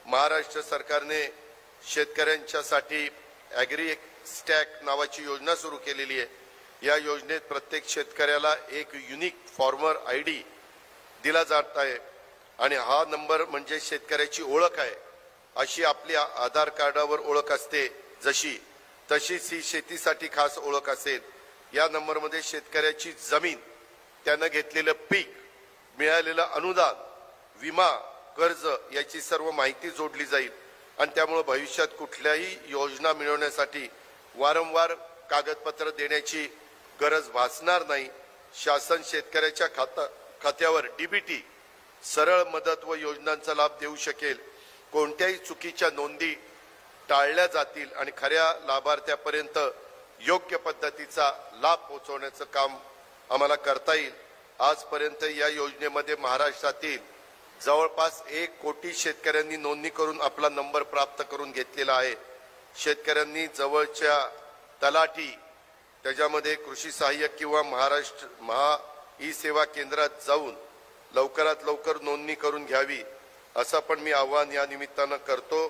महाराष्ट्र सरकारने शेतकऱ्यांच्यासाठी agree stack नावाची योजना सुरू केलेली आहे। या योजनेत प्रत्येक शेतकऱ्याला एक युनिक फार्मर आयडी दिला जात आहे आणि हा नंबर म्हणजे शेतकऱ्याची ओळख आहे। अशी आपल्या आधार कार्डावर ओळख असते तशीच ही शेतीसाठी खास ओळख असेल। या नंबरमध्ये शेतकऱ्याची जमीन, त्याने घेतलेलं पीक, मिळालेलं अनुदान, विमा, कर्ज याची सर्व माहिती जोडली जाईल आणि त्यामुळे भविष्यात कुठल्याही योजना मिळवण्यासाठी वारंवार कागदपत्र देण्याची गरज भासणार नाही। शासन शेतकऱ्याच्या खात्यावर डीबीटी सरळ मदत व योजनांचा लाभ देऊ शकेल। कोणत्याही चुकीच्या नोंदी टाळल्या जातील आणि खऱ्या लाभार्थ्यापर्यंत योग्य पद्धतीचा लाभ पोहोचवण्याचं काम आम्हाला करता येईल। आजपर्यंत या योजनेमध्ये महाराष्ट्रातील जवळपास 1 कोटी शेतकऱ्यांनी नोंदणी करून आपला नंबर प्राप्त करून घेतलेला आहे। शेतकऱ्यांनी जवळच्या तलाठी, त्याच्यामध्ये कृषी सहाय्यक किंवा महा ई सेवा केंद्रात जाऊन लवकरात लवकर नोंदणी करून घ्यावी, असं पण मी आवाहन या निमित्तानं करतो।